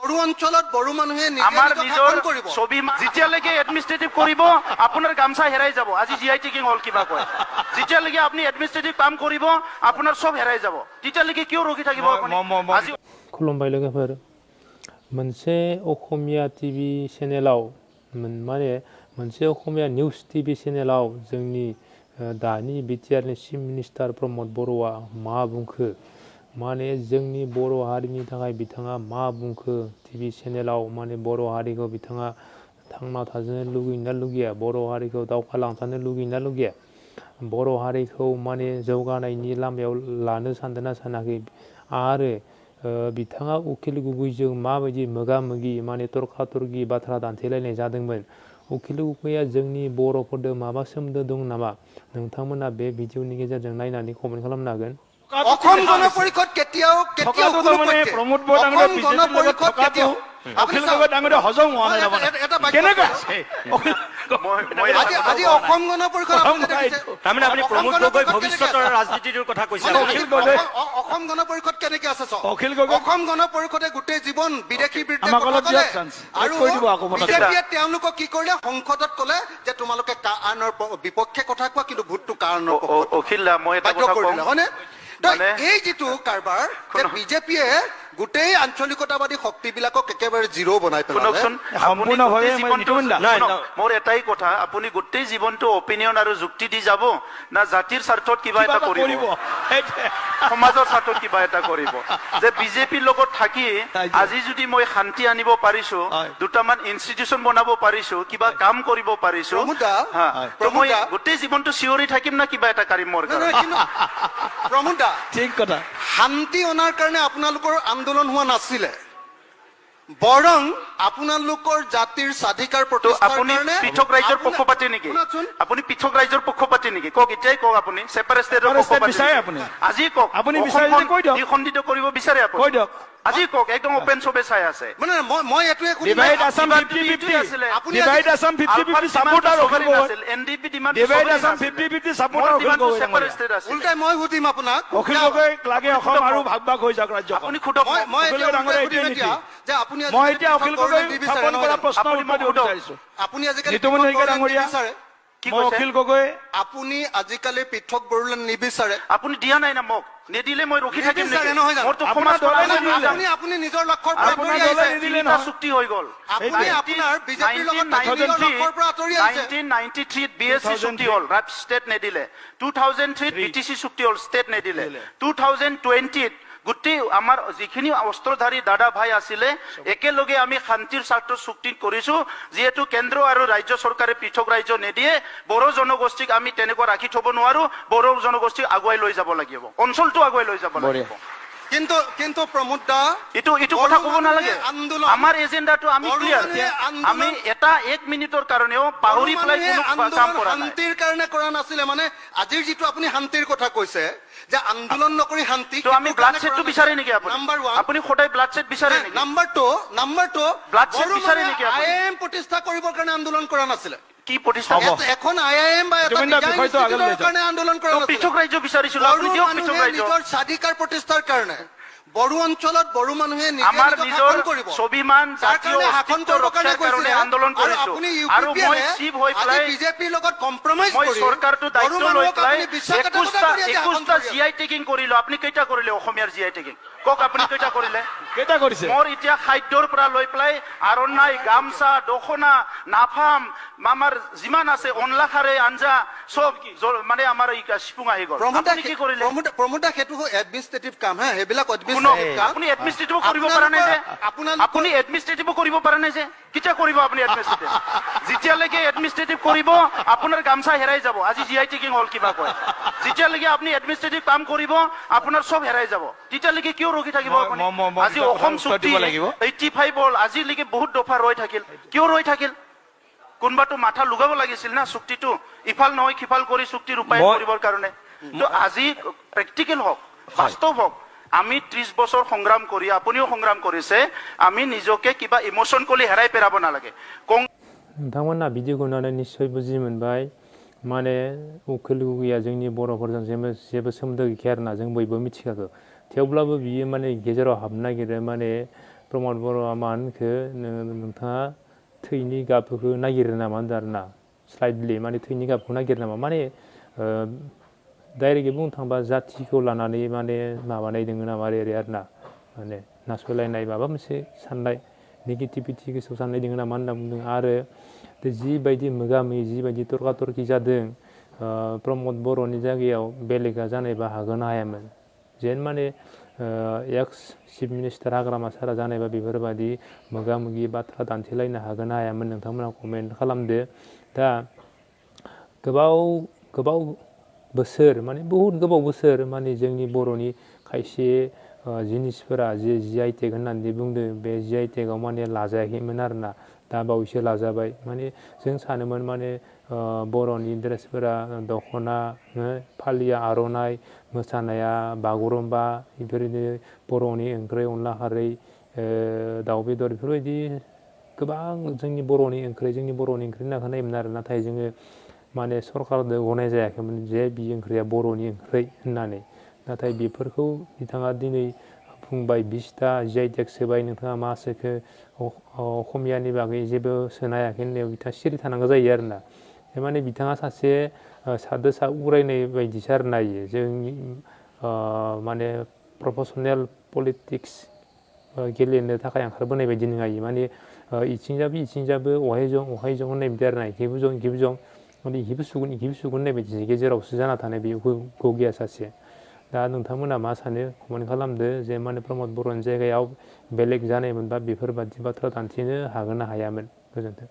বড়ো অঞ্চলত বড়ো মানুহে আমাৰ নিজৰ ছবি যেতিয়ালৈকে এডমিনিষ্ট্ৰেটিভ কৰিব আপোনাৰ গামছা হেৰাই যাব আজি জিআই টেকিং হল কিবা কয় যেতিয়ালৈকে আপুনি এডমিনিষ্ট্ৰেটিভ কাম কৰিব আপোনাৰ সব হেৰাই যাব তেতিয়ালৈকে কিয় ৰখি থাকিব আপুনি আজি खुलुमबाय लोगोफोर मोनसे असमिया टिभि चेनेलाव माने मोनसे असमिया निउस टिभि चेनेलाव जोंनि दानि बिटिआरनि चिफ मिनिस्टार प्रमद बर'आ मा बुंखो माने जोंनि बर' हारिनि थाखाय बिथाङा मा बुंखो टिभि चेनेलाव माने बर' हारिखौ बिथाङा थांना थानो लुगैना लुगैया बर' हारिखौ दावगालांजानो लुगैना लुगैया बर' हारिखौ माने जौगानायनि लामायाव लानो सानदोंना सानाखै आरो बिथाङा उखिल गुगैजों माबायदि मोगा मोगि माने तर्का-तर्कि बाथ्रा दान्थेलायनाय जादोंमोन उखिल गुगैया जोंनि बर'फोरजों माबा सोमोन्दो दं नामा नोंथांमोना बे भिडिअनि गेजेरजों नायनानै कमेन्ट खालामनो हागोन অসম গণ পৰিষদ কেতিয়াও প্ৰমোদ বৰডাঙৰীয়া বিজেপিৰ লগত থকাটো অখিল গগৈ ডাঙৰীয়া হজম হোৱা নাই কেনেকৈ আছে আজি অসম গণ পৰিষদ তাৰমানে আপুনি প্ৰমোদ গগৈ ভৱিষ্যতৰ ৰাজনীতিৰ কথা কৈছে অসম গণ পৰিষদ কেনেকৈ আছে অখিল গগৈ অসম গণ পৰিষদে গোটেই জীৱন বিদেশী বিৰুদ্ধে আমাক অলপ কথা ক'লে আৰু বিজেপিয়ে তেওঁলোকক কি কৰিলে সংসদত ক'লে যে তোমালোকে আইনৰ বিপক্ষে কথা কোৱা কিন্তু ভোটটো কাৰণৰ অখিল মই এটা কথা কওঁ হয়নে এই যিটো কাৰবাৰ বিজেপিয়ে গোটেই আঞ্চলিকতাবাদী শক্তিবিলাকক একেবাৰে জিৰো বনাই শুনকচোন সম্পূৰ্ণভাৱে মোৰ এটাই কথা আপুনি গোটেই জীৱনটো অপিনিয়ন আৰু যুক্তি দি যাব না জাতিৰ স্বাৰ্থত কিবা এটা কৰিব সমাজৰ স্বাৰ্থত কিবা এটা কৰিব যে বিজেপিৰ লগত থাকি আজি যদি মই শান্তি আনিব পাৰিছো দুটামান ইনষ্টিটিউচন বনাব পাৰিছো কিবা কাম কৰিব পাৰিছো মই গোটেই জীৱনটো চিঞৰি থাকিম না কিবা এটা কৰিম মোৰ প্ৰমোদ দা ঠিক কথা শান্তি অনাৰ কাৰণে আপোনালোকৰ আন্দোলন হোৱা নাছিলে বৰং আপোনালোকৰ জাতিৰ স্বাধিকাৰ প্ৰতিষ্ঠাৰ কাৰণে পৃথক ৰাজ্যৰ পক্ষপাতি নেকি আপুনি পৃথক ৰাজ্যৰ পক্ষপাতি নেকি কক এতিয়াই কক আপুনি সেপাৰেট ষ্টেটৰ পক্ষপাতি বিচাৰে আপুনি আজি কক আপুনি বিচাৰে যদি কৈ দিয়ক দ্বিখণ্ডিত কৰিব বিচাৰে আপুনি কৈ দিয়ক আজি কক একদম ওপেন সবে চাই আছে মানে মই এটোৱে কৈছো ডিভাইড আসাম 50-50 আছিলে divide Assam 50-50 supporter Akhil Gogoi NDP demand divide Assam 50-50 supporter Akhil Gogoi separate state আছে উল্টাই মই সুধিম আপোনাক অখিল গগৈ লাগে অসম আৰু ভাগ ভাগ হৈ যাওক ৰাজ্য আপুনি খুদক মই অখিল গগৈ ডাঙৰীয়া এইটোৱে নীতি যে আপুনি মই এতিয়া অখিল গগৈ স্থাপন কৰা প্ৰশ্ন উত্তৰ দিব বিচাৰিছো আপুনি আজিকালি নিতুমণি শইকীয়া ডাঙৰীয়া মই অখিল গগৈ আপুনি আজিকালি পৃথক বড়োলেণ্ড নিবিচাৰে আপুনি দিয়া নাই না মোক নেদিলে মই ৰখি থাকিম নেকি মোৰটো আপোনাৰ সমাজ দলে আপুনি নিজৰ লক্ষ্যৰ পৰা আপোনাৰ আঁতৰি দলে আহিছে নিদিলে এটা চুক্তি হৈ গ'ল আপুনি আপোনাৰ বিজেপিৰ লগত নিজৰ লক্ষ্যৰ পৰা আঁতৰি আহিছে 1993 বিএসসি চুক্তি হ'ল ৰাপ ষ্টেট নেদিলে 2003 বিটিসি চুক্তি হ'ল ষ্টেট নেদিলে 2020 গোটেই আমাৰ যিখিনি অস্ত্ৰধাৰী দাদা ভাই আছিলে একেলগে আমি শান্তিৰ স্বাৰ্থত চুক্তি কৰিছো যেহেতু কেন্দ্ৰ আৰু ৰাজ্য চৰকাৰে পৃথক ৰাজ্য নেদিয়ে বড়ো জনগোষ্ঠীক আমি তেনেকুৱা ৰাখি থব নোৱাৰো বড়ো জনগোষ্ঠীক আগুৱাই লৈ যাব লাগিব অঞ্চলটো আগুৱাই লৈ যাব লাগিব কিন্তু প্ৰমোদ দা ইটো কথা ক'ব নালাগে আমাৰ এজেন্ডাটো আমি ক্লিয়াৰ আমি এটা 1 মিনিটৰ কাৰণেও পাহৰি পেলাই কোনো কাম কৰা নাই শান্তিৰ কাৰণে কৰা নাছিলে মানে আজিৰ যিটো আপুনি শান্তিৰ কথা কৈছে যে আন্দোলন নকৰি শান্তি তো আমি ব্লাড সেটটো বিচাৰে নেকি আপুনি নাম্বাৰ 1 আপুনি খোটাই ব্লাড সেট বিচাৰে নেকি নাম্বাৰ 2 ব্লাড সেট বিচাৰে নেকি আপুনি আইএম প্ৰতিষ্ঠা কৰিবৰ কাৰণে আন্দোলন কৰা নাছিলে কি প্ৰতিষ্ঠা এখন আইএম বা এটা বিষয়ৰ কাৰণে আন্দোলন কৰা নাছিলে পৃথক ৰাজ্য বিচাৰিছিল আপুনি দিয়ক পৃথক ৰাজ্য নিজৰ স্বাধিকাৰ প্ৰতিষ্ঠাৰ কাৰণে বড়ো অঞ্চলত বড়ো মানুহে আমাৰ নিজৰ স্বাভিমান জাতীয় অস্তিত্ব ৰক্ষাৰ কাৰণে আন্দোলন কৰিছো আৰু মই চিভ হৈ পেলাই বিজেপিৰ লগত কম্প্ৰমাইজ মই কৰি চৰকাৰটো দায়িত্ব লৈ পেলাই 21টা জিআই টেকিং কৰিলো আপুনি কেইটা কৰিলে অসমীয়াৰ জিআই টেকিং কক আপুনি কেইটা কৰিলে কেইটা কৰিছে মোৰ এতিয়া খাদ্যৰ পৰা লৈ পেলাই আৰনাই গামছা দখনা নাফাম আমাৰ যিমান আছে অনলাখাৰে আঞ্জা সব মানে আমাৰ এই সিপুং আহি গ'ল আপুনি কি কৰিলে প্ৰমোদা সেইটো এডমিনিষ্ট্ৰেটিভ কাম হা হেবিলাক আপুনি এডমিনিষ্ট্ৰেটিভ কৰিব পৰা নাই যে আপুনি এডমিনিষ্ট্ৰেটিভ কৰিব পৰা নাই যে কিটা কৰিব আপুনি এডমিনিষ্ট্ৰেটিভ যেতিয়ালৈকে এডমিনিষ্ট্ৰেটিভ কৰিব আপোনাৰ গামছা হেৰাই যাব আজি জিআই টেকিং হল কিবা কয় যেতিয়ালৈকে আপুনি এডমিনিষ্ট্ৰেটিভ কাম কৰিব আপোনাৰ সব হেৰাই যাব তেতিয়ালৈকে কিয় ৰখি থাকিব আপুনি আজি অসম চুক্তি 85 হল আজিলৈকে বহুত দফা ৰৈ থাকিল কিয় ৰৈ থাকিল কোনবাটো মাথা লুগাব লাগিছিল না চুক্তিটো ইফাল নহয় খিফাল কৰি চুক্তি ৰূপায়ণ কৰিবৰ কাৰণে তো আজি প্ৰেক্টিকেল হওক বাস্তৱ হওক আমি 30 বছৰ সংগ্ৰাম কৰি আপুনিও সংগ্ৰাম কৰিছে আমি নিজকে কিবা ইমোশন কলি হেৰাই পেৰাব নালাগে नोंथांमोना भिडिअखौ नायनानै निश्चय बुजि मोनबाय माने उखिल गुगैया जोंनि बर'फोरजों जेबो सोमोन्दो गैखाया आरोना जों बयबो मिथिखागौ थेवब्लाबो बियो माने गेजेराव हाबनो नागिरो माने प्रमद बर'आ मा होनखो नोंथाङा थैनि गाबखौ नागिरो नामा होनदों आरोना स्लाइडलि माने थैनि गाबखौ नागिरो नामा माने डाइरेक्टलि बुंनो थाङोबा जाथिखौ लानानै माने माबानाय दङ नामा ओरै आरोना माने नासयलायनाय माबा मोनसे साननाय नेगेटिभिटि गोसोआव साननाय दङ नामा होनना बुंदों आरो जिबायदि मोगा मोगि जिबायदि तर्का तर्कि जादों प्रमद बर'नि जायगायाव बेलेगा जानायबा हागोन हायामोन जेन माने एक्स चिफ मिनिस्टार हाग्रामा सारा जानायबा बेफोरबायदि मोगा मोगि बाथ्रा दान्थेलायनो हागोन हायामोन नोंथांमोना कमेन्ट खालामदो दा गोबाव बोसोर माने बहुद गोबाव बोसोर माने जोंनि बर'नि खायसे जिनिसफोरा जे GI टेग होननानै बुंदों बे GI टेगआव माने लाजायाखैमोन आरोना दा बावैसो लाजाबाय माने जों सानोमोन माने बर'नि ड्रेसफोरा दख'ना फालिया आर'नाइ मोसानाया बागुरुम्बा बेफोरबायदि बर'नि ओंख्रि अनला खारै दाउ बेदर बेफोरबायदि गोबां जोंनि बर'नि ओंख्रि होनना खोनायोमोन आरो नाथाय जोङो माने सरकारजों गनाय जायाखैमोन जे बि ओंख्रिया बर'नि ओंख्रि होननानै नाथाय बेफोरखौ बिथाङा दिनै बुंबाय 20टा GI टेग सोबाय नोंथाङा मा सोखो असमियानि बागै जेबो सोनो हायाखै होननायाव बिथाङा सिरि थानांगौ जायो आरोना माने बिथाङा सासे सादो सा उरायनाय बायदिसो आरोना इयो जोंनि माने प्रफेसनेल पलिटिक्स गेलेनो थाखाय ओंखारबोनाय बायदि नङा इयो माने इथिंजाबो अहाय जं होननाय बिदि आरोना इखिबो जं माने इखिबो सुगोन होननाय बायदिसो गेजेरावसो जाना थानाय बे गगिया सासे दा नोंथांमोना मा सानो कमेन्ट खालामदो जे माने प्रमद बर'नि जायगायाव बेलेग जानायमोनबा बेफोरबादि बाथ्रा दान्थेनो हागोन ना हायामोन गोजोन्थों